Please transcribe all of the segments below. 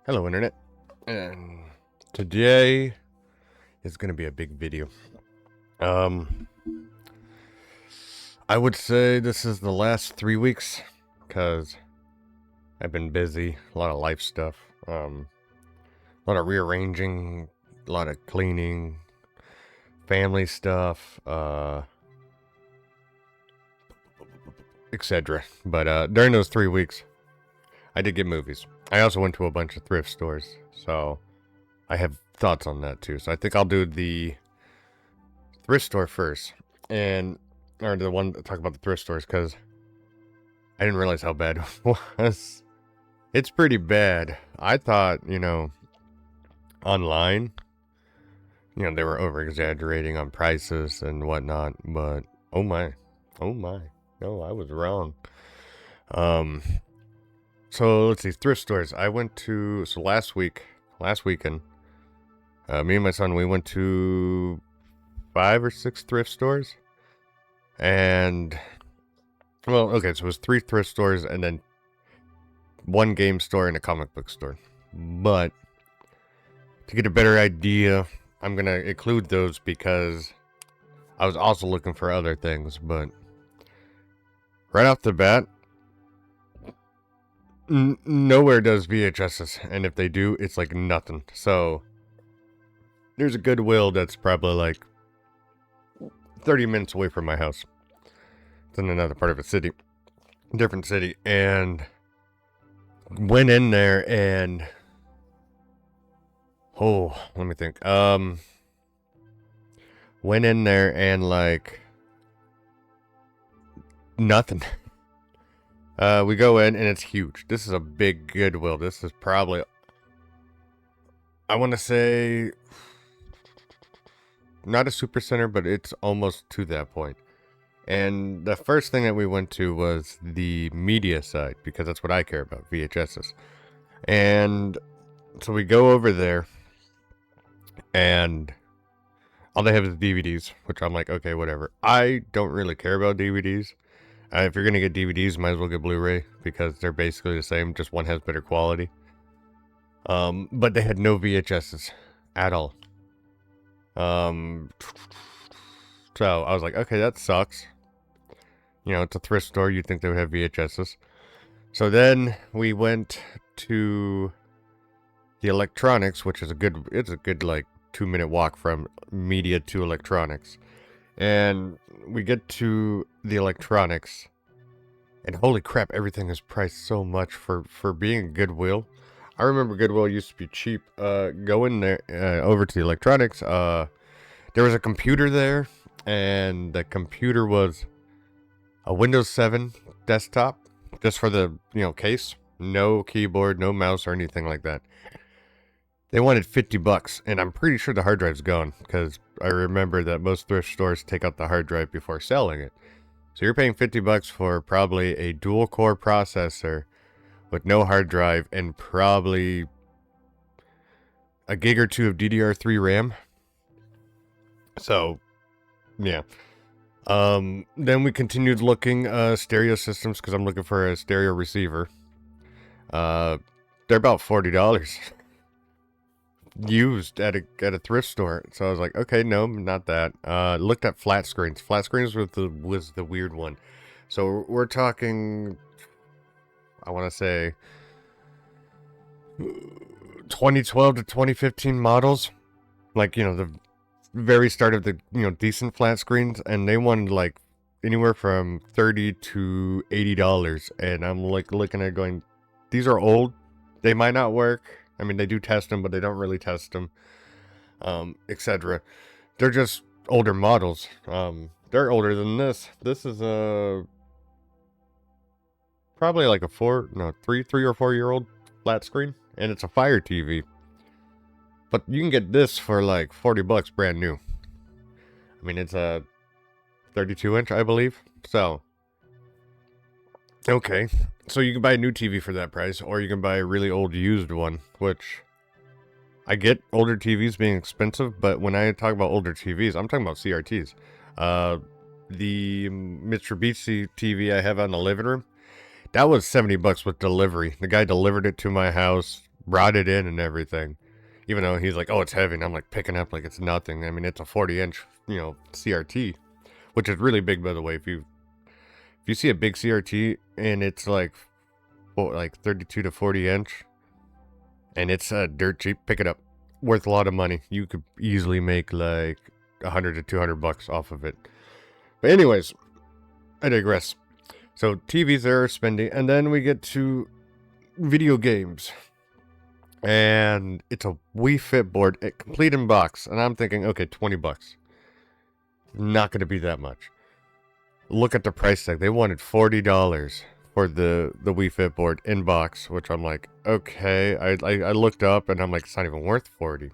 Hello, Internet. And today is going to be a big video. Um, I would say this is the last 3 weeks because I've been busy, a lot of life stuff, a lot of rearranging, a lot of cleaning, family stuff, etc. But during those 3 weeks, I did get movies. I also went to a bunch of thrift stores, so I have thoughts on that too. So I think I'll do the thrift store first, or the one talk about the thrift stores because I didn't realize how bad it was. It's pretty bad. I thought, online, they were over exaggerating on prices and whatnot, but oh my, no, I was wrong. Um, so let's see, thrift stores. I went to last weekend. Me and my son, we went to 5 or 6 thrift stores. And, well, okay, so it was 3 thrift stores and then 1 game store and a comic book store. But to get a better idea, I'm going to include those because I was also looking for other things. But right off the bat, nowhere does VHSs. And if they do, it's like nothing. So there's a Goodwill that's probably like 30 minutes away from my house. It's in another part of a city, different city, and went in there and let me think. Went in there and like nothing. We go in and it's huge. This is a big Goodwill. This is probably, I want to say, not a super center, but it's almost to that point. And the first thing that we went to was the media side, because that's what I care about, VHSs. And so we go over there, and all they have is DVDs, which I'm like, okay, whatever. I don't really care about DVDs. If you're going to get DVDs, might as well get Blu-ray, because they're basically the same, just one has better quality. But they had no VHSs at all. So I was like, okay, that sucks. It's a thrift store. You'd think they would have VHSs. So then we went to the electronics, which is it's a good like 2-minute walk from media to electronics. And we get to the electronics, and holy crap, everything is priced so much for being Goodwill. I remember Goodwill used to be cheap. Going there over to the electronics, there was a computer there, and the computer was a Windows 7 desktop, just for the, case. No keyboard, no mouse, or anything like that. They wanted $50, and I'm pretty sure the hard drive's gone, because I remember that most thrift stores take out the hard drive before selling it. So you're paying $50 for probably a dual-core processor with no hard drive and probably a gig or 2 of DDR3 RAM. So, yeah. Then we continued looking stereo systems because I'm looking for a stereo receiver. They're about $40 used at a thrift store. So I was like, okay, no, not that. Looked at flat screens. Flat screens was the weird one. So we're talking, I want to say 2012 to 2015 models. Like, the very start of the decent flat screens, and they wanted like anywhere from $30 to $80, and I'm like looking at going, these are old, they might not work. I mean, they do test them, but they don't really test them, etc. They're just older models. They're older than this. This is probably like a 3 or 4 year old flat screen, and it's a Fire TV. But you can get this for like $40 brand new. I mean, it's a 32-inch, I believe. So, okay. So you can buy a new TV for that price, or you can buy a really old used one, which I get older TVs being expensive, but when I talk about older TVs, I'm talking about CRTs. The Mitsubishi TV I have on the living room, that was $70 with delivery. The guy delivered it to my house, brought it in and everything. Even though he's like, oh, it's heavy. And I'm like picking up like it's nothing. I mean, it's a 40-inch, CRT, which is really big, by the way. If you see a big CRT and it's like 32 to 40 inch, and it's dirt cheap, pick it up. Worth a lot of money. You could easily make like $100 to $200 off of it. But anyways, I digress. So TVs there are spending, and then we get to video games. And it's a Wii Fit board, complete in box. And I'm thinking, okay, $20. Not going to be that much. Look at the price tag. They wanted $40 for the Wii Fit board in box, which I'm like, okay. I looked up and I'm like, it's not even worth 40.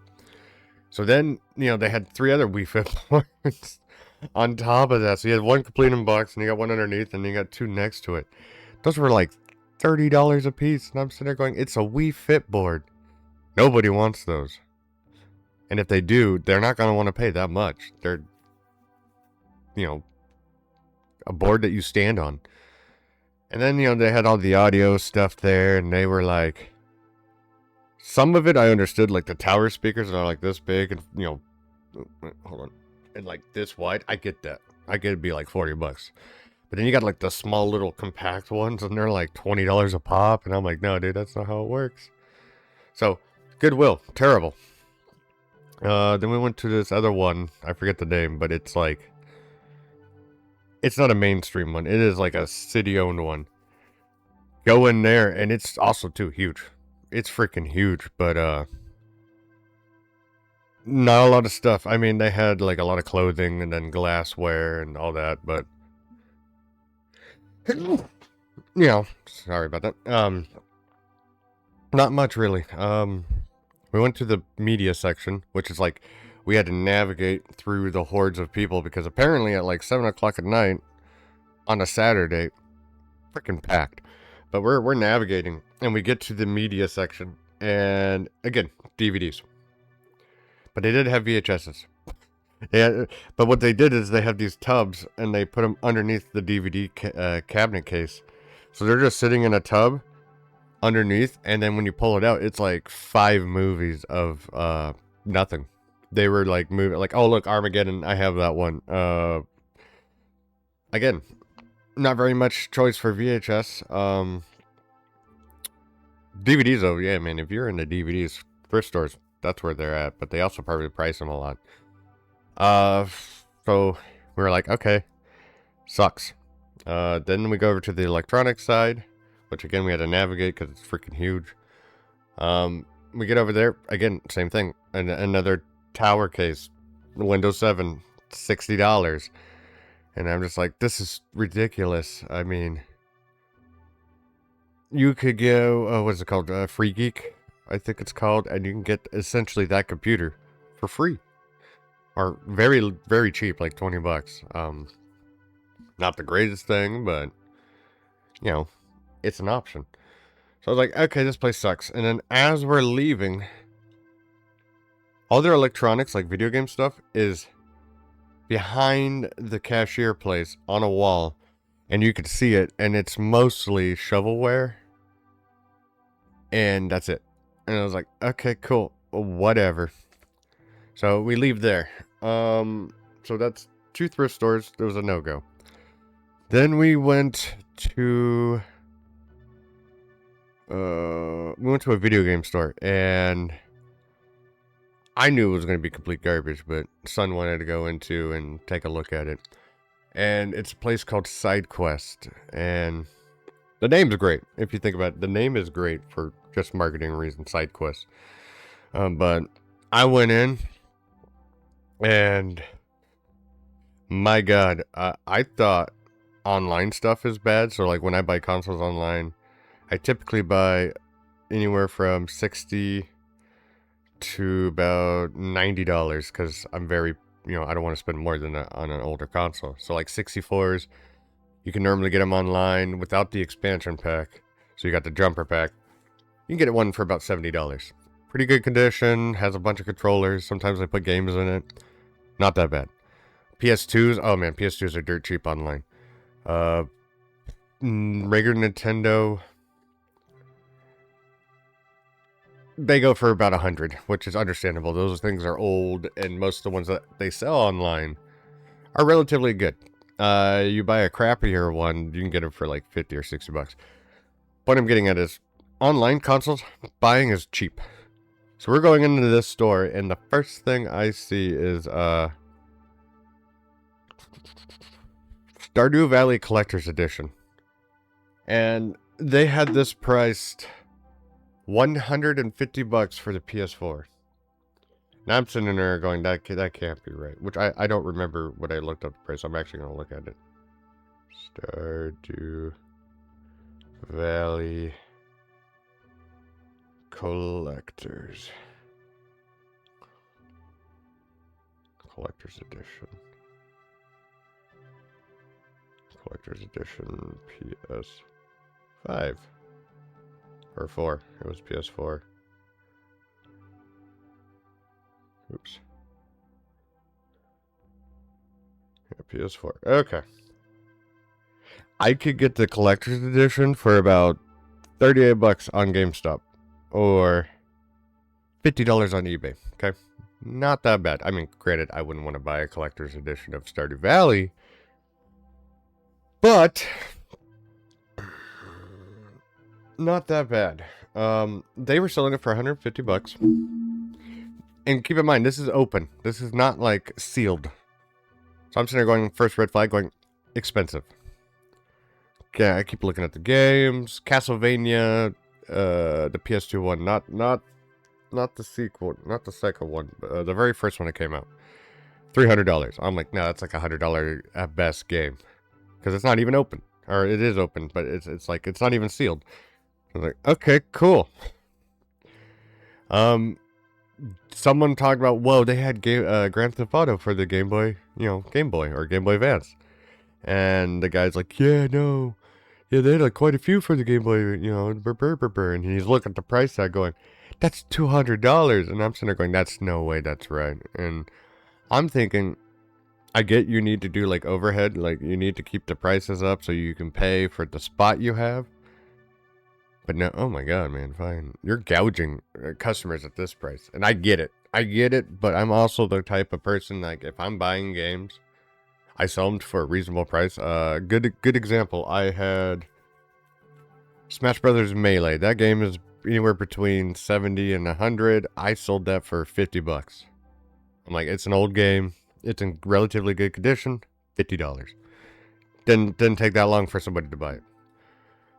So then, they had 3 other Wii Fit boards on top of that. So you had one complete in box, and you got one underneath, and you got 2 next to it. Those were like $30 a piece. And I'm sitting there going, it's a Wii Fit board. Nobody wants those. And if they do, they're not going to want to pay that much. They're, a board that you stand on. And then, they had all the audio stuff there, and they were like, some of it I understood, like the tower speakers are like this big, and, hold on, and like this wide. I get that. I get it'd be like $40. But then you got like the small little compact ones, and they're like $20 a pop, and I'm like, no, dude, that's not how it works. So, Goodwill, terrible. Then we went to this other one, I forget the name, but it's like, it's not a mainstream one. It is like a city-owned one. Go in there, and it's also, too, huge. It's freaking huge, but, not a lot of stuff. I mean, they had, like, a lot of clothing and then glassware and all that, but, sorry about that. Not much, really. We went to the media section, which is like, we had to navigate through the hordes of people, because apparently at like 7 o'clock at night on a Saturday, freaking packed. But we're navigating, and we get to the media section, and again, DVDs. But they did have VHSs. Yeah, but what they did is they have these tubs, and they put them underneath the DVD cabinet case. So they're just sitting in a tub underneath, and then when you pull it out, it's like 5 movies of nothing. They were like moving, like, oh look, Armageddon, I have that one. Again, not very much choice for VHS. DVDs though, yeah, man, if you're into DVDs, thrift stores, that's where they're at, but they also probably price them a lot. So we were like, okay, sucks. Then we go over to the electronics side, which again we had to navigate because it's freaking huge. We get over there, again, same thing, and another tower case, Windows 7, $60. And I'm just like, this is ridiculous. I mean, you could go, what's it called? Free Geek, I think it's called, and you can get essentially that computer for free. Or very, very cheap, like $20. Not the greatest thing, but, it's an option. So I was like, okay, this place sucks. And then as we're leaving, all their electronics, like video game stuff, is behind the cashier place on a wall, and you could see it, and it's mostly shovelware, and that's it. And I was like, okay, cool, whatever. So we leave there. So that's 2 thrift stores. There was a no-go. Then we went to a video game store, and I knew it was going to be complete garbage, but son wanted to go into and take a look at it. And it's a place called SideQuest, and the name's great. If you think about it, the name is great for just marketing reasons, SideQuest. But I went in, and my God, I thought online stuff is bad. So like when I buy consoles online, I typically buy anywhere from $60 to about $90 because I'm very, I don't want to spend more than on an older console. So like 64s, you can normally get them online without the expansion pack. So you got the jumper pack. You can get one for about $70. Pretty good condition, has a bunch of controllers. Sometimes I put games in it. Not that bad. PS2s, oh man, PS2s are dirt cheap online. Regular Nintendo, they go for about 100, which is understandable. Those things are old, and most of the ones that they sell online are relatively good. You buy a crappier one, you can get them for like 50 or 60 bucks. What I'm getting at is online consoles, buying is cheap. So we're going into this store, and the first thing I see is Stardew Valley Collector's Edition. And they had this priced $150 for the PS4. Now I'm sitting there going, that can't be right. Which I don't remember what I looked up the price. I'm actually going to look at it. Stardew Valley Collector's Edition. Collector's Edition PS5. Or 4. It was PS4. Oops. Yeah, PS4. Okay. I could get the Collector's Edition for about 38 bucks on GameStop. Or $50 on eBay. Okay? Not that bad. I mean, granted, I wouldn't want to buy a Collector's Edition of Stardew Valley. But not that bad. They were selling it for 150 bucks. And keep in mind, this is open. This is not like sealed. So I'm sitting there going, first red flag, going, expensive. Okay, I keep looking at the games. Castlevania, the PS2 one, not the sequel, not the second one, but the very first one that came out. $300. I'm like, no, that's like $100 at best game. Because it's not even open. Or it is open, but it's like, it's not even sealed. I was like, okay, cool. Someone talked about, whoa, they had Grand Theft Auto for the Game Boy, Game Boy or Game Boy Advance. And the guy's like, yeah, no. Yeah, they had like quite a few for the Game Boy, and he's looking at the price tag going, that's $200. And I'm sitting there going, that's no way that's right. And I'm thinking, I get you need to do like overhead, like you need to keep the prices up so you can pay for the spot you have. But no, oh my god, man, fine. You're gouging customers at this price. And I get it, but I'm also the type of person, like, if I'm buying games, I sell them for a reasonable price. Good example, I had Smash Brothers Melee. That game is anywhere between 70 and 100. I sold that for 50 bucks. I'm like, it's an old game. It's in relatively good condition. $50. Didn't take that long for somebody to buy it.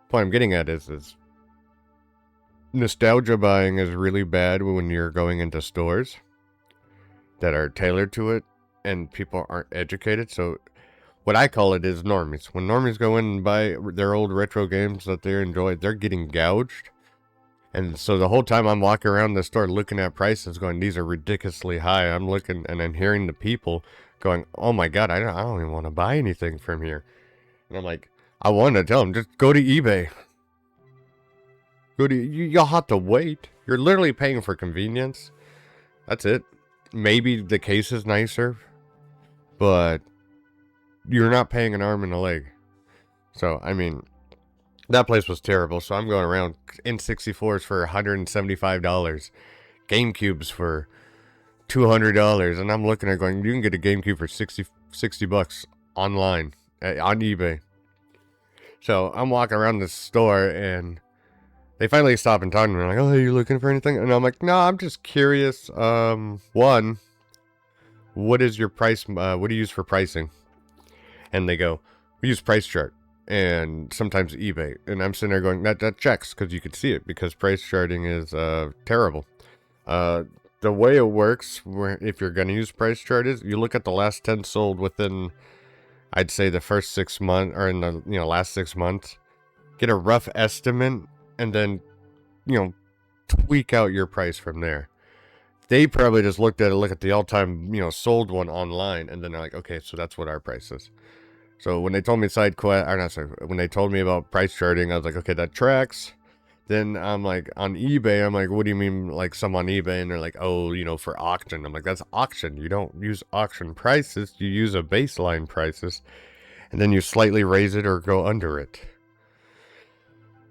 Point I'm getting at is nostalgia buying is really bad when you're going into stores that are tailored to it and people aren't educated. So what I call it is normies. When normies go in and buy their old retro games that they enjoy, they're getting gouged. And so the whole time I'm walking around the store looking at prices going, these are ridiculously high. I'm looking and I'm hearing the people going, oh my god, I don't even want to buy anything from here. And I'm like, I want to tell them, just go to eBay. You'll have to wait. You're literally paying for convenience. That's it. Maybe the case is nicer, but you're not paying an arm and a leg. So, I mean, that place was terrible. So I'm going around N64s for $175, GameCubes for $200, and I'm looking at going, you can get a GameCube for 60 bucks online on eBay. So I'm walking around the store and they finally stop and talk to me. They're like, oh, are you looking for anything? And I'm like, no, I'm just curious. One, what is your price? What do you use for pricing? And they go, we use Price Chart and sometimes eBay. And I'm sitting there going, that checks, because you could see it, because price charting is terrible. The way it works, if you're going to use Price Chart, is you look at the last 10 sold within, I'd say, the first 6 months, or in the last 6 months. Get a rough estimate, and then, tweak out your price from there. They probably just look at the all-time, sold one online, and then they're like, okay, so that's what our price is. So when they told me when they told me about price charting, I was like, okay, that tracks. Then I'm like, on eBay, I'm like, what do you mean, like, some on eBay? And they're like, oh, for auction. I'm like, that's auction. You don't use auction prices. You use a baseline prices, and then you slightly raise it or go under it.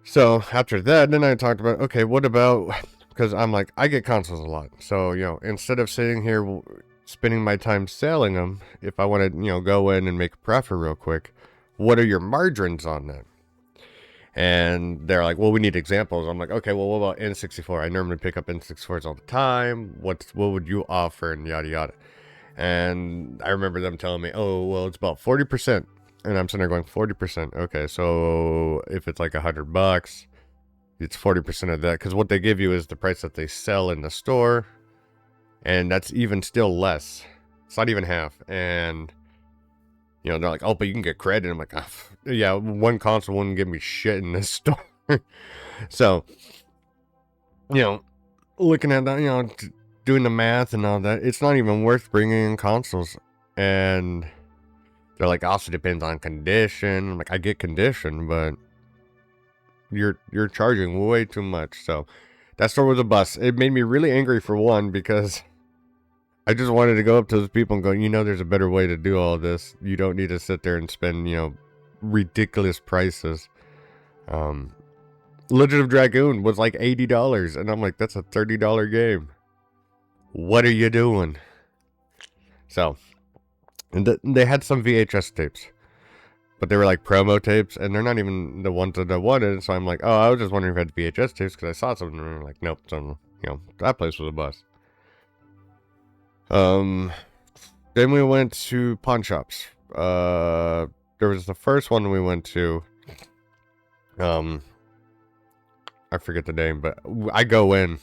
So after that, then I talked about, okay, what about, because I'm like, I get consoles a lot. So, instead of sitting here spending my time selling them, if I want to, go in and make a profit real quick, what are your margins on that? And they're like, well, we need examples. I'm like, okay, well, what about N64? I normally pick up N64s all the time. What would you offer, and yada yada. And I remember them telling me, oh, well, it's about 40%. And I'm sitting there going, 40%. Okay, so if it's like $100, it's 40% of that. Because what they give you is the price that they sell in the store. And that's even still less. It's not even half. And, they're like, oh, but you can get credit. I'm like, yeah, one console wouldn't give me shit in this store. So, looking at that, doing the math and all that, it's not even worth bringing in consoles. And they're like, also depends on condition. I'm like, I get condition, but you're charging way too much. So that store was a bust. It made me really angry, for one, because I just wanted to go up to those people and go, there's a better way to do all this. You don't need to sit there and spend, ridiculous prices. Legend of Dragoon was like $80, and I'm like, that's a $30 game. What are you doing? So, and they had some VHS tapes, but they were like promo tapes, and they're not even the ones that I wanted. So I'm like, oh, I was just wondering if I had VHS tapes because I saw something, and they're like, nope, that place was a bust. Then we went to pawn shops. There was the first one we went to. I forget the name, but I go in,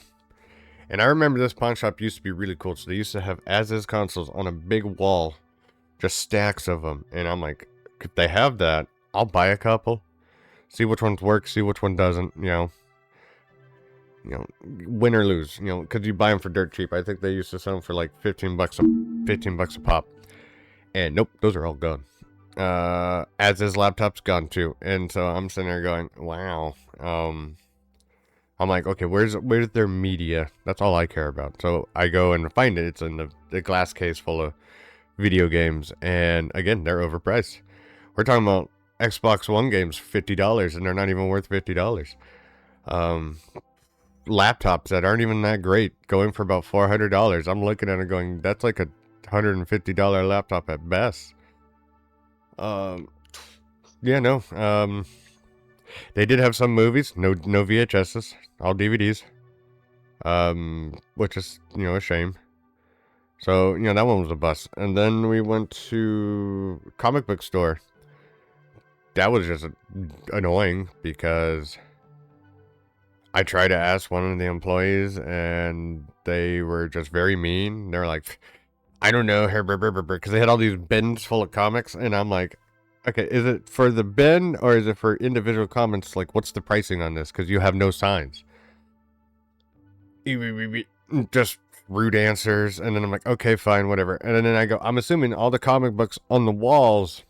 and I remember this pawn shop used to be really cool. So they used to have as-is consoles on a big wall, just stacks of them. And I'm like, if they have that, I'll buy a couple, see which ones work, see which one doesn't. Win or lose, because you buy them for dirt cheap. I think they used to sell them for like $15 a pop. And nope, those are all gone. As-is laptop's gone too. And so I'm sitting there going, wow. I'm like, okay, where's their media? That's all I care about. So I go and find it. It's in the glass case full of video games. And again, they're overpriced. We're talking about Xbox One games, $50, and they're not even worth $50. Laptops that aren't even that great, going for about $400. I'm looking at it going, that's like a $150 laptop at best. They did have some movies, no VHSs, all DVDs, which is, a shame. So, that one was a bust. And then we went to comic book store. That was just annoying because I tried to ask one of the employees and they were just very mean. They were like, I don't know, because they had all these bins full of comics, and I'm like, okay, is it for the bin or is it for individual comments? Like, what's the pricing on this? Because you have no signs. Just rude answers. And then I'm like, okay, fine, whatever. And then I go, I'm assuming all the comic books on the walls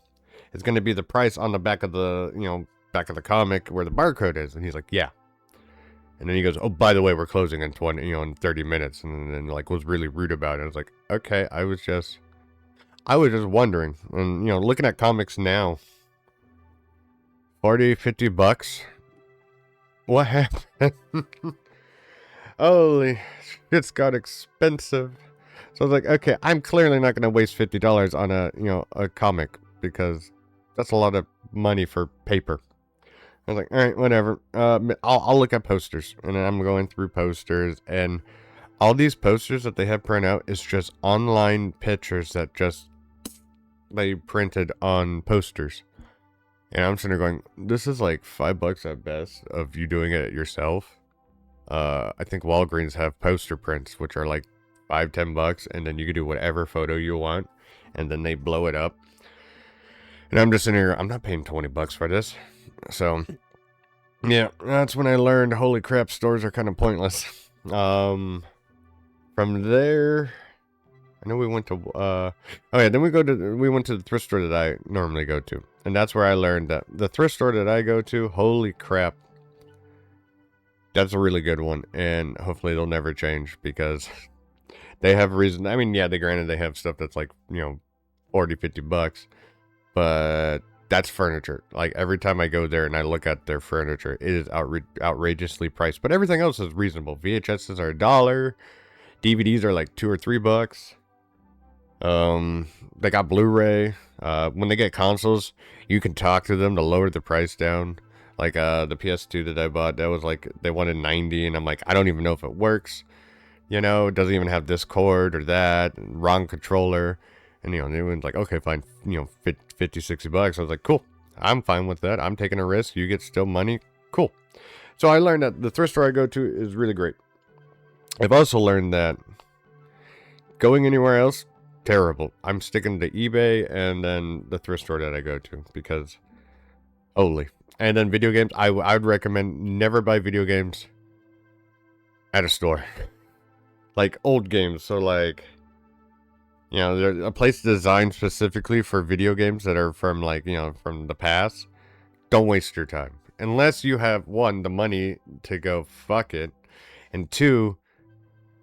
is going to be the price on the back of the, back of the comic where the barcode is. And he's like, yeah. And then he goes, oh, by the way, we're closing in 30 minutes. And then was really rude about it. I was like, okay, I was just wondering. And, looking at comics now, $40, $50. What happened? Holy, it's got expensive. So I was like, okay, I'm clearly not going to waste $50 on a comic because that's a lot of money for paper. I was like, all right, whatever. I'll look at posters, and I'm going through posters, and all these posters that they have print out is just online pictures that they printed on posters. And I'm sitting there going, this is like $5 at best of you doing it yourself. I think Walgreens have poster prints, which are like $5-10, and then you can do whatever photo you want, and then they blow it up. And I'm just sitting here, I'm not paying $20 for this. So, yeah, that's when I learned, holy crap, stores are kind of pointless. From there, I know we went to, then we went to the thrift store that I normally go to. And that's where I learned that the thrift store that I go to, holy crap, that's a really good one. And hopefully they'll never change because they have reason. I mean, yeah, granted they have stuff that's like, $40-50, but that's furniture. Like, every time I go there and I look at their furniture, it is outrageously priced. But everything else is reasonable. VHSs are $1. DVDs are like $2 or $3. They got Blu-ray. When they get consoles, you can talk to them to lower the price down. Like, the PS2 that I bought, that was like, they wanted 90, and I'm like, I don't even know if it works. You know, it doesn't even have this cord or that, wrong controller. And, you know, they went like, okay, fine, you know, 50, $60. I was like, cool, I'm fine with that. I'm taking a risk. You get still money. Cool. So I learned that the thrift store I go to is really great. I've also learned that going anywhere else, terrible. I'm sticking to eBay and then the thrift store that I go to because holy. And then video games, I would recommend never buy video games at a store. Like old games, so like, you know, there's a place designed specifically for video games that are from like, you know, from the past. Don't waste your time. Unless you have, one, the money to go fuck it, and two,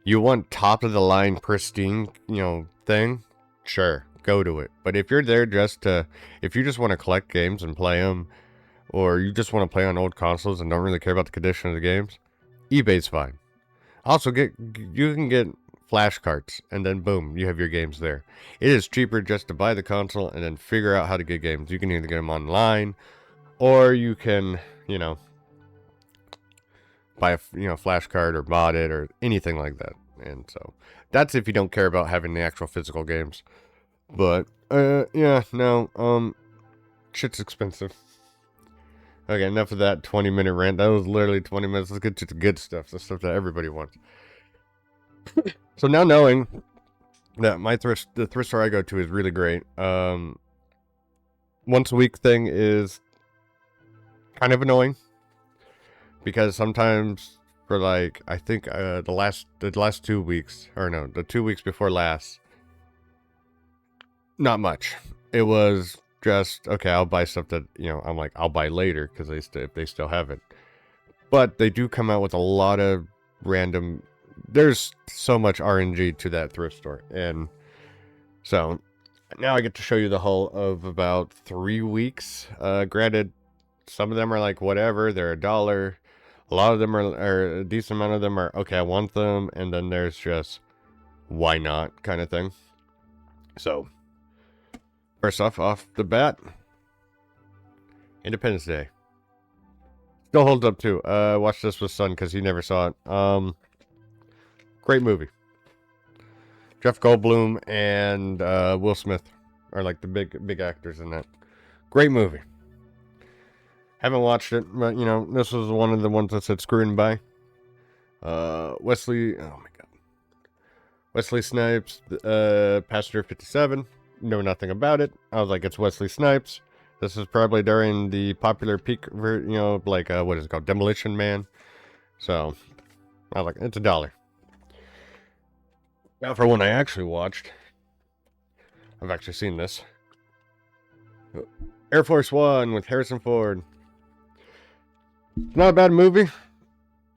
you want top of the line pristine, you know, thing, sure, go to it. But if you're there just to, if you just want to collect games and play them, or you just want to play on old consoles and don't really care about the condition of the games, eBay's fine. Also, you can get flash carts, and then boom, you have your games there. It is cheaper just to buy the console and then figure out how to get games. You can either get them online, or you can, you know, buy a, you know, flash card or mod it or anything like that. And so that's if you don't care about having the actual physical games. But yeah, no, shit's expensive. Okay, enough of that 20-minute rant. That was literally 20 minutes. Let's get to the good stuff, the stuff that everybody wants. So now knowing that the thrift store I go to is really great. Once a week thing is kind of annoying because sometimes for like, I think the last 2 weeks, or no, the 2 weeks before last, not much. It was just, okay, I'll buy stuff that, you know, I'm like, I'll buy later because if they still have it. But they do come out with a lot of random, there's so much RNG to that thrift store. And so now I get to show you the haul of about 3 weeks. Granted, some of them are like, whatever, they're $1. A lot of them are, a decent amount of them are, okay, I want them. And then there's just, why not kind of thing. So, first off the bat, Independence Day. Still holds up too. Watched this with son because he never saw it. Great movie. Jeff Goldblum and Will Smith are like the big actors in that. Great movie. Haven't watched it, but you know, this was one of the ones that said screwing by. Wesley, oh my god. Wesley Snipes, Passenger 57. Know nothing about it. I was like, it's Wesley Snipes. This is probably during the popular peak, you know, like, what is it called? Demolition Man. So, I was like, it's $1. Now for one I actually watched. I've actually seen this. Air Force One with Harrison Ford. Not a bad movie.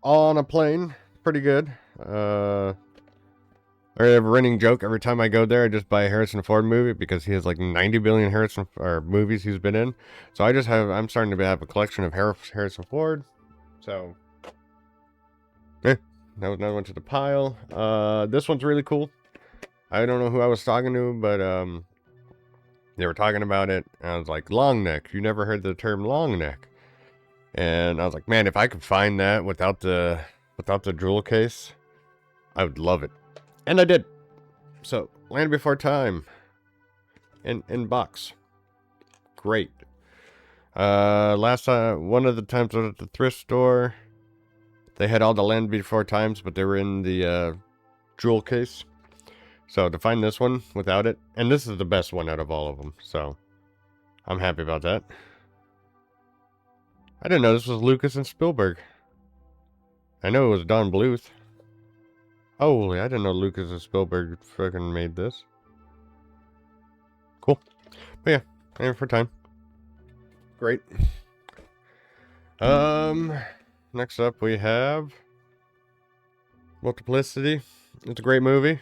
All on a plane. Pretty good. I have a running joke every time I go there. I just buy a Harrison Ford movie because he has like 90 billion movies he's been in. So I'm starting to have a collection of Harrison Ford. So, that was another one to the pile. This one's really cool. I don't know who I was talking to, but they were talking about it. And I was like, long neck. You never heard the term long neck. And I was like, man, if I could find that without the jewel case, I would love it. And I did. So, Land Before Time. In box. Great. Last time, one of the times I was at the thrift store, they had all the Land Before Times, but they were in the jewel case. So, to find this one without it, and this is the best one out of all of them, so I'm happy about that. I didn't know this was Lucas and Spielberg. I know it was Don Bluth. Holy, I didn't know Lucas and Spielberg freaking made this. Cool. But yeah, Land Before Time. Great. Next up we have Multiplicity. It's a great movie.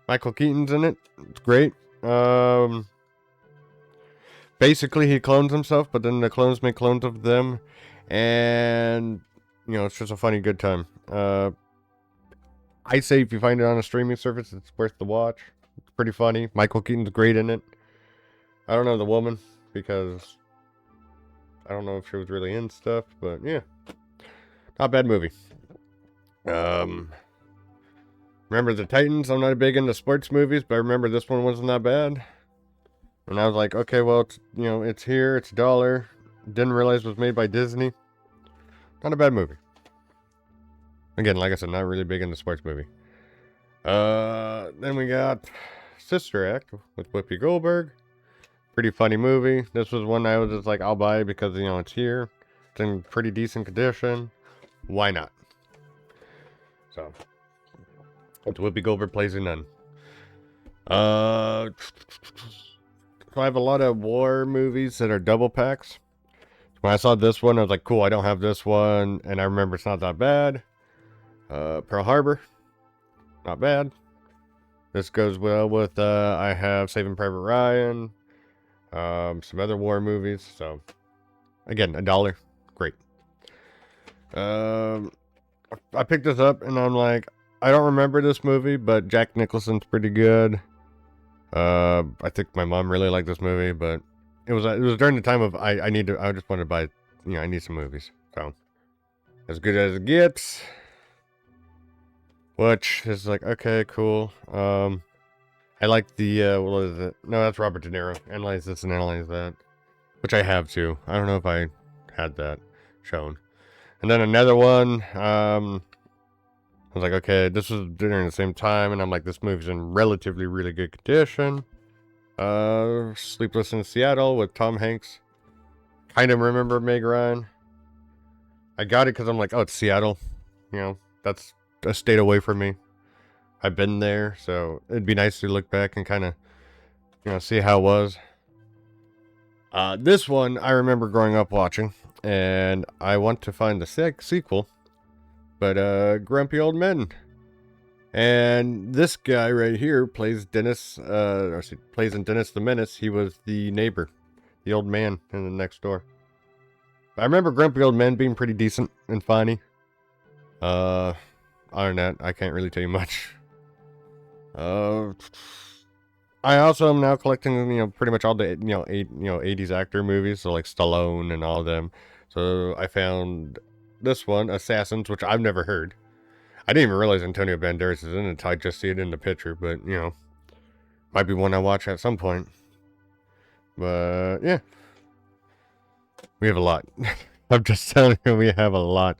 Michael Keaton's in it. It's great. basically he clones himself, but then the clones make clones of them, and it's just a funny, good time. I say if you find it on a streaming service, it's worth the watch. It's pretty funny. Michael Keaton's great in it. I don't know the woman because I don't know if she was really in stuff, but yeah, not a bad movie. Remember the Titans? I'm not big into sports movies, but I remember this one wasn't that bad. And I was like, okay, well, it's here, it's $1. Didn't realize it was made by Disney. Not a bad movie. Again, like I said, not really big into sports movie. Then we got Sister Act with Whoopi Goldberg. Pretty funny movie. This was one I was just like, I'll buy because, it's here. It's in pretty decent condition. Why not? So, Whoopi Goldberg plays a nun. I have a lot of war movies that are double packs. When I saw this one, I was like, cool, I don't have this one. And I remember it's not that bad. Pearl Harbor. Not bad. This goes well with, I have Saving Private Ryan. Some other war movies. So, again, $1. Great. I picked this up and I'm like, I don't remember this movie, but Jack Nicholson's pretty good. I think my mom really liked this movie, but it was during the time of I just wanted to buy, I need some movies. So, as good as it gets. Which is like, okay, cool. I like the, what is it? No, that's Robert De Niro. Analyze this and analyze that. Which I have too. I don't know if I had that shown. And then another one, I was like, okay, this was during the same time, and I'm like, this movie's in relatively really good condition. Sleepless in Seattle with Tom Hanks. Kind of remember Meg Ryan. I got it because I'm like, oh, it's Seattle. That's a state away from me. I've been there, so it'd be nice to look back and kind of, see how it was. This one I remember growing up watching, and I want to find the sequel, but Grumpy Old Men. And this guy right here plays Dennis, plays in Dennis the Menace. He was the neighbor, the old man in the next door. I remember Grumpy Old Men being pretty decent and funny. Other than that, I can't really tell you much. I also am now collecting, pretty much all the, 80s actor movies, so like Stallone and all of them. So I found this one, Assassins, which I've never heard. I didn't even realize Antonio Banderas is in it until I just see it in the picture, but, might be one I watch at some point. But, yeah. We have a lot. I'm just telling you, we have a lot.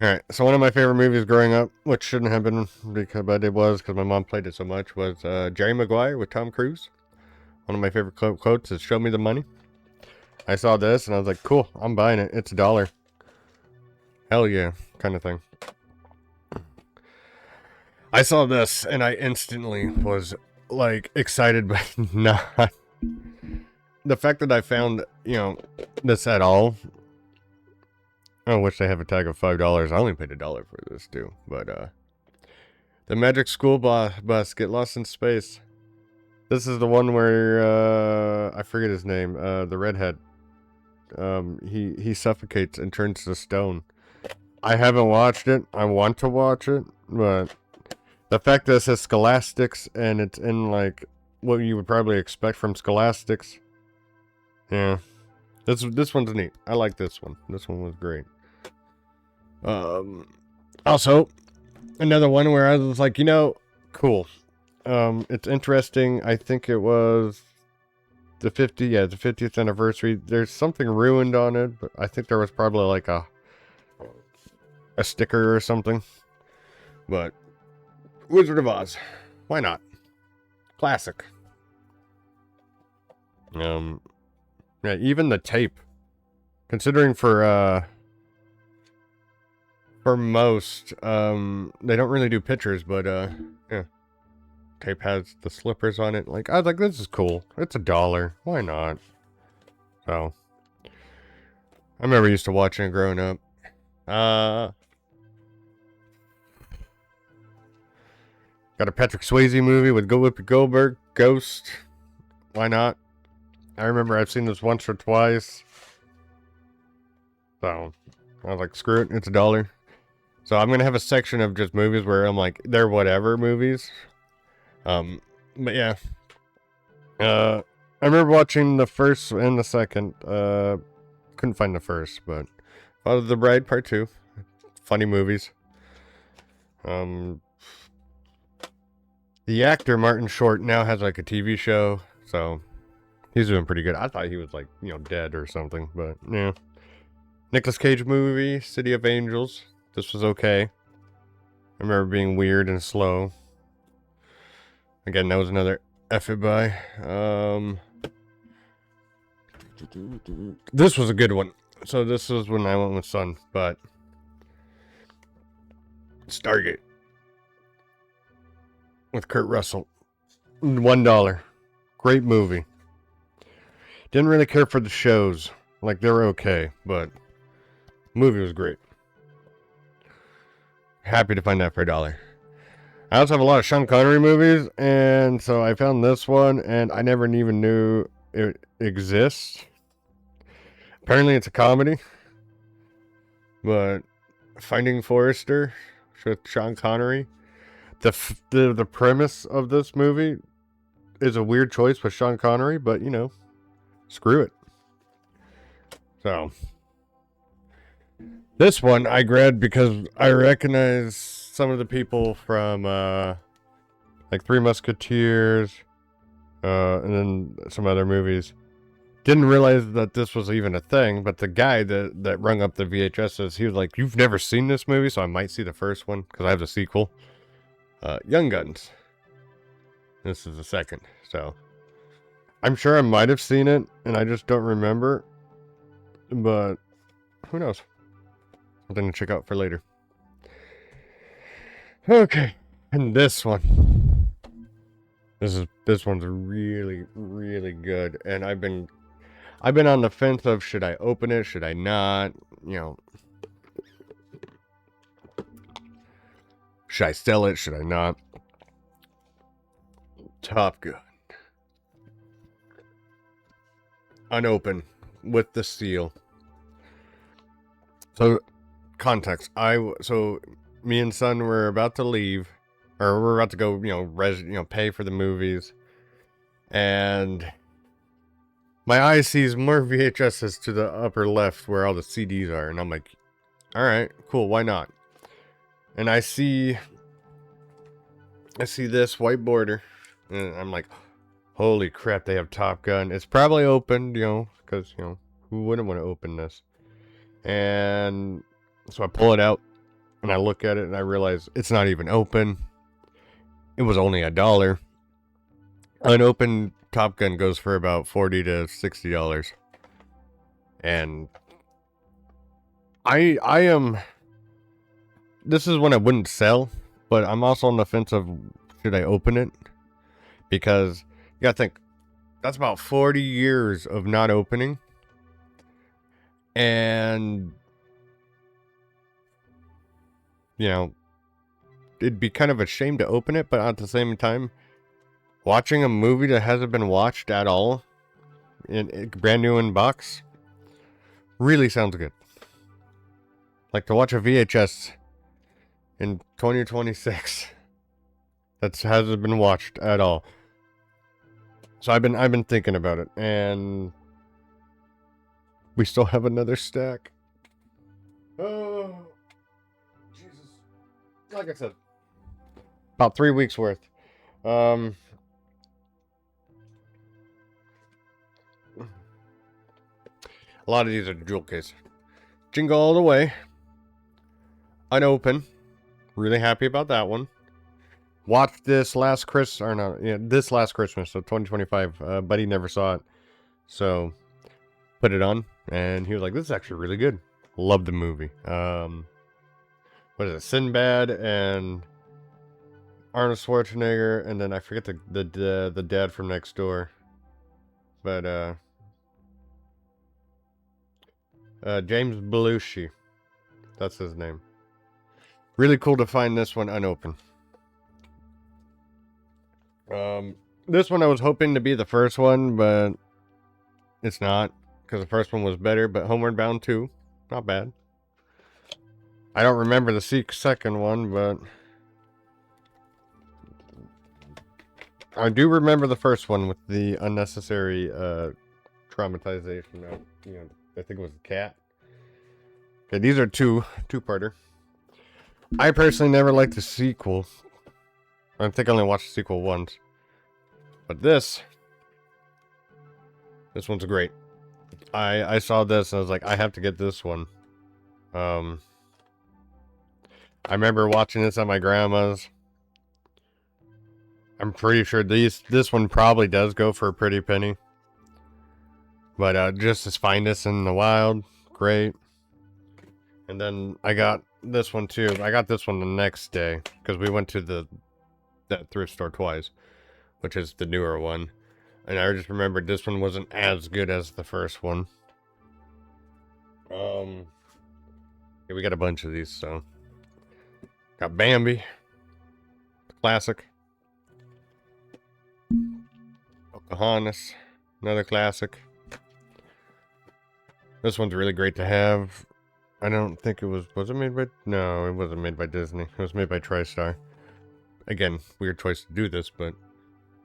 Alright, so one of my favorite movies growing up, which shouldn't have been, but it was because my mom played it so much, was Jerry Maguire with Tom Cruise. One of my favorite quotes is, "Show me the money." I saw this and I was like, cool, I'm buying it. It's $1. Hell yeah, kind of thing. I saw this and I instantly was like excited, but not. The fact that I found, this at all. I wish they have a tag of $5. I only paid $1 for this too. But the Magic School Bus Get Lost in Space. This is the one where I forget his name. The redhead. He suffocates and turns to stone. I haven't watched it. I want to watch it, but the fact that it says Scholastics and it's in like what you would probably expect from Scholastics. Yeah. This one's neat. I like this one. This one was great. Also, another one where I was like, cool. It's interesting. I think it was the 50th anniversary. There's something ruined on it, but I think there was probably like a sticker or something. But Wizard of Oz. Why not? Classic. Yeah, even the tape. Considering for most, they don't really do pictures, but, yeah. Tape has the slippers on it. Like, I was like, this is cool. It's $1. Why not? So, I remember used to watching it growing up. Got a Patrick Swayze movie with Whoopi Goldberg, Ghost. Why not? I remember I've seen this once or twice. So I was like, screw it, it's $1. So I'm gonna have a section of just movies where I'm like, they're whatever movies. But yeah. I remember watching the first and the second. Couldn't find the first, but Father of the Bride Part 2. Funny movies. The actor Martin Short now has like a TV show, so he's doing pretty good. I thought he was like, dead or something, but yeah. Nicolas Cage movie, City of Angels. This was okay. I remember being weird and slow. Again, that was another F it by. This was a good one. So this was when I went with Sun, but Stargate with Kurt Russell, $1. Great movie. Didn't really care for the shows. Like, they were okay, but movie was great. Happy to find that for $1. I also have a lot of Sean Connery movies, and so I found this one, and I never even knew it exists. Apparently it's a comedy, but Finding Forrester with Sean Connery. The premise of this movie is a weird choice with Sean Connery, but screw it. So this one I grabbed because I recognize some of the people from like Three Musketeers, and then some other movies. Didn't realize that this was even a thing, but the guy that rung up the VHSs, he was like, "You've never seen this movie?" So I might see the first one because I have the sequel. Young Guns. This is the second, so I'm sure I might have seen it, and I just don't remember. But who knows? Something to check out for later. Okay, and this one. This one's really, really good, and I've been on the fence of should I open it, should I not? Should I sell it, should I not? Top Gun. Unopened with the seal. So, context. So me and Son were about to leave, or we're about to go, pay for the movies, and my eye sees more VHSs to the upper left where all the CDs are, and I'm like, all right, cool, why not? And I see this white border, and I'm like, holy crap, they have Top Gun. It's probably opened, because, who wouldn't want to open this? And so I pull it out, and I look at it, and I realize it's not even open. It was only $1. Unopened Top Gun goes for about $40 to $60. And I am... This is one I wouldn't sell, but I'm also on the fence of should I open it? Because you gotta think, that's about 40 years of not opening. And, it'd be kind of a shame to open it, but at the same time, watching a movie that hasn't been watched at all, brand new in box, really sounds good. Like to watch a VHS in 2026 that hasn't been watched at all. So I've been thinking about it, and we still have another stack. Oh, Jesus! Like I said, about 3 weeks worth. A lot of these are jewel case. Jingle All the Way. Unopened. Really happy about that one. Watched this last this last Christmas, so 2025. Buddy never saw it, so put it on, and he was like, "This is actually really good." Loved the movie. What is it? Sinbad and Arnold Schwarzenegger, and then I forget the dad from next door, but James Belushi, that's his name. Really cool to find this one unopened. This one I was hoping to be the first one, but it's not, because the first one was better, but Homeward Bound 2, not bad. I don't remember the second one, but I do remember the first one with the unnecessary traumatization of, I think it was the cat. Okay, these are two-parter. I personally never liked the sequel. I think I only watched the sequel once. But this one's great. I saw this and I was like, I have to get this one. I remember watching this at my grandma's. I'm pretty sure this one probably does go for a pretty penny. But just to find this in the wild, great. And then I got this one too. I got this one the next day because we went to that thrift store twice, which is the newer one. And I just remembered this one wasn't as good as the first one. Yeah, we got a bunch of these, so. Got Bambi. Classic. Pocahontas. Another classic. This one's really great to have. I don't think it was it made by, no, it wasn't made by Disney. It was made by TriStar. Again, weird choice to do this, but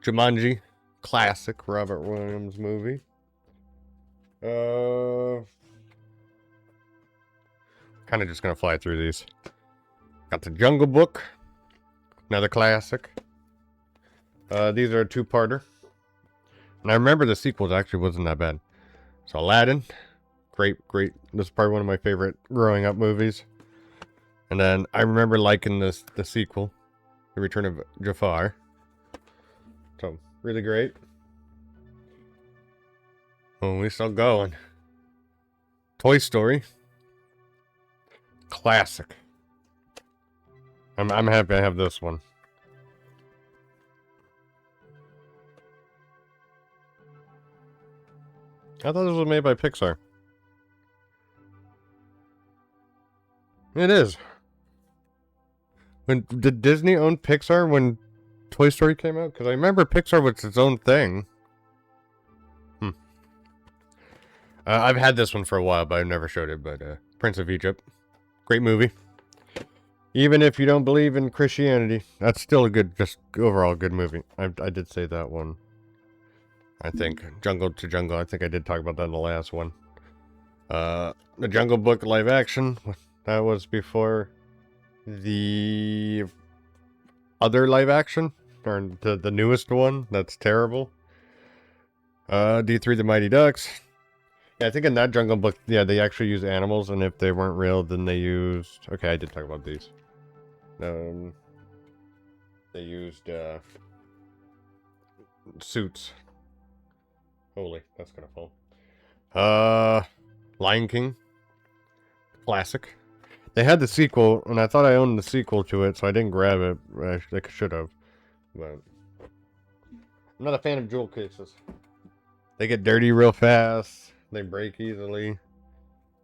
Jumanji. Classic Robert Williams movie. Kind of just gonna fly through these. Got the Jungle Book. Another classic. These are a two-parter. And I remember the sequels actually wasn't that bad. So Aladdin. Great. This is probably one of my favorite growing up movies. And then I remember liking the sequel. The Return of Jafar. So, really great. Oh, we're still going. Toy Story. Classic. I'm happy I have this one. I thought this was made by Pixar. It is. Did Disney own Pixar when Toy Story came out? Because I remember Pixar was its own thing. I've had this one for a while, but I've never showed it. But Prince of Egypt. Great movie. Even if you don't believe in Christianity, that's still a good, just overall good movie. I did say that one. I think. Jungle to Jungle. I think I did talk about that in the last one. The Jungle Book live action. That was before the other live action. Or the newest one. That's terrible. D3 The Mighty Ducks. Yeah, I think in that Jungle Book, yeah, they actually use animals, and if they weren't real, then they used... Okay, I did talk about these. They used, suits. Holy, that's gonna fall. Lion King. Classic. They had the sequel, and I thought I owned the sequel to it, so I didn't grab it. I should have. But I'm not a fan of jewel cases. They get dirty real fast. They break easily.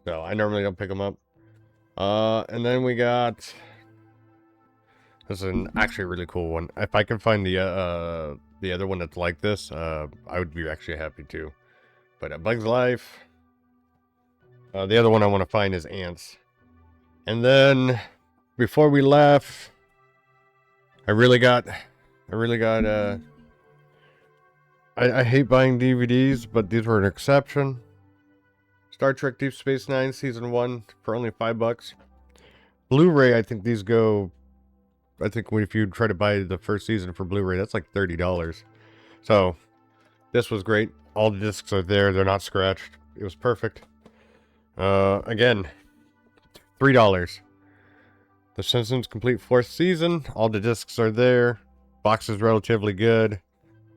So I normally don't pick them up. And then we got... This is an actually really cool one. If I can find the other one that's like this, I would be actually happy too. But Bug's Life. The other one I want to find is Ants. And before we left, I hate buying DVDs, but these were an exception. Star Trek Deep Space Nine Season 1 for only $5. Blu-ray, I think these go... I think if you try to buy the first season for Blu-ray, that's like $30. So, this was great. All the discs are there. They're not scratched. It was perfect. Again, $3. The Simpsons Complete 4th Season. All the discs are there. Box is relatively good.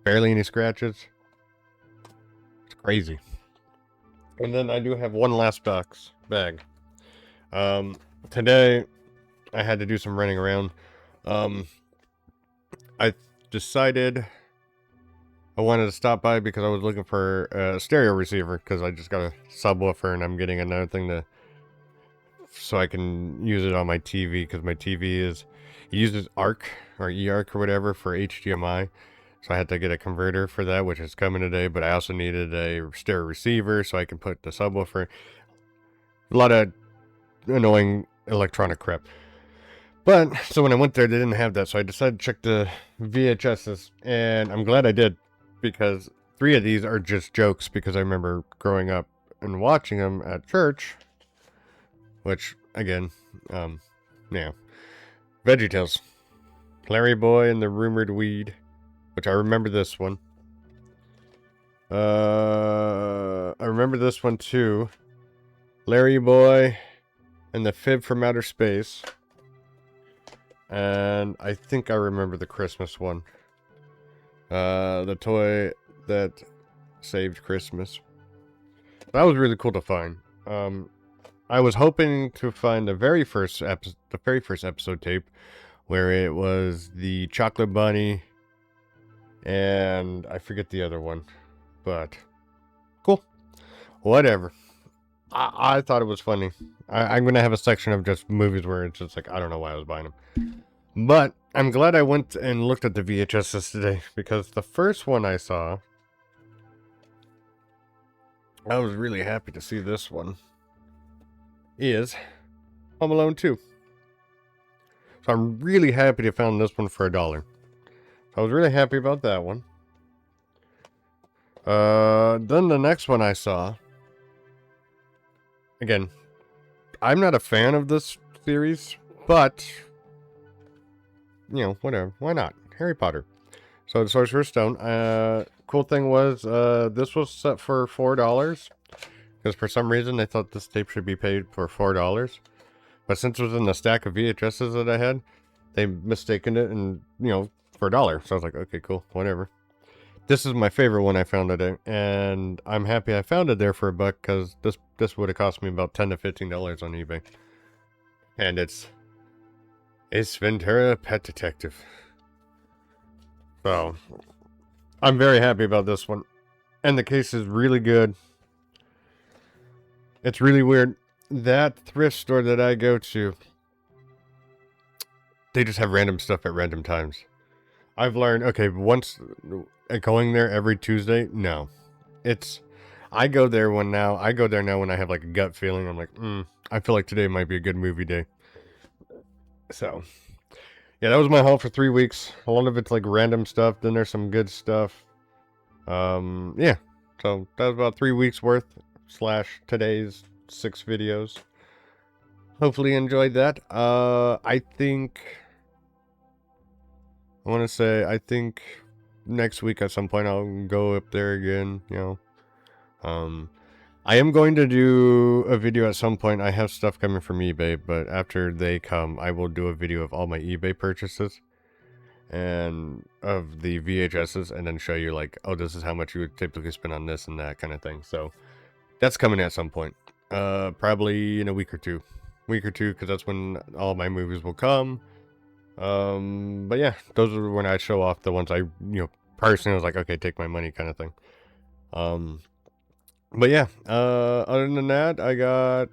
Barely any scratches. It's crazy. And then I do have one last bag. Today, I had to do some running around. I decided I wanted to stop by because I was looking for a stereo receiver because I just got a subwoofer and I'm getting another thing so I can use it on my TV because my TV uses ARC or eARC or whatever for HDMI. So I had to get a converter for that, which is coming today, but I also needed a stereo receiver so I can put the subwoofer. A lot of annoying electronic crap. But, so when I went there, they didn't have that, so I decided to check the VHSs, and I'm glad I did, because 3 of these are just jokes, because I remember growing up and watching them at church, which, again, yeah. VeggieTales. Larry Boy and the Rumored Weed, which I remember this one. I remember this one too. Larry Boy and the Fib from Outer Space. And I think I remember the Christmas one. The toy that saved Christmas. That was really cool to find. I was hoping to find the very first episode tape, where it was the Chocolate Bunny, and I forget the other one, but cool. Whatever. I thought it was funny. I'm gonna have a section of just movies where it's just like, I don't know why I was buying them. But I'm glad I went and looked at the VHSs today, because the first one I saw, I was really happy to see this one, is Home Alone 2. So I'm really happy to found this one for $1. I was really happy about that one. Then the next one I saw, again, I'm not a fan of this series, but, you know, whatever, why not? Harry Potter. So the Sorcerer's Stone, cool thing was, this was set for $4, because for some reason they thought this tape should be paid for $4, but since it was in the stack of VHSs that I had, they mistaken it and, you know, for $1, so I was like, okay, cool, whatever. This is my favorite one I found today, and I'm happy I found it there for $1, because this would have cost me about $10 to $15 on eBay. And it's Ace Ventura, Pet Detective. So, I'm very happy about this one. And the case is really good. It's really weird. That thrift store that I go to, they just have random stuff at random times. I've learned, okay, once going there every Tuesday, no. I go there now when I have like a gut feeling. I'm like, I feel like today might be a good movie day. So, yeah, that was my haul for 3 weeks. A lot of it's like random stuff. Then there's some good stuff. Yeah. So that was about 3 weeks worth / today's 6 videos. Hopefully you enjoyed that. I think next week at some point I'll go up there again, you know. I am going to do a video at some point. I have stuff coming from eBay, but after they come, I will do a video of all my eBay purchases and of the VHSs, and then show you like, oh, this is how much you would typically spend on this and that kind of thing. So that's coming at some point. Probably in a week or two, because that's when all my movies will come. But yeah, those are when I show off the ones I, personally was like, okay, take my money kind of thing. But yeah, other than that, I got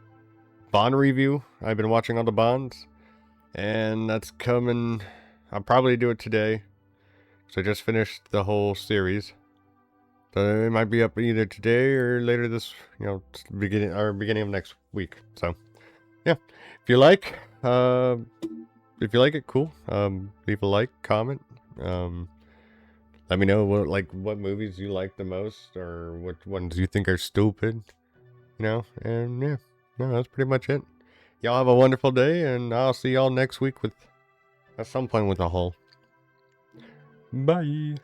Bond review. I've been watching all the Bonds, and that's coming. I'll probably do it today. So I just finished the whole series. So it might be up either today or later this, beginning of next week. So yeah, if you like it, cool. Leave a like, comment. Let me know what movies you like the most, or what ones you think are stupid, and yeah, no, that's pretty much it. Y'all have a wonderful day, and I'll see y'all next week at some point with a haul. Bye.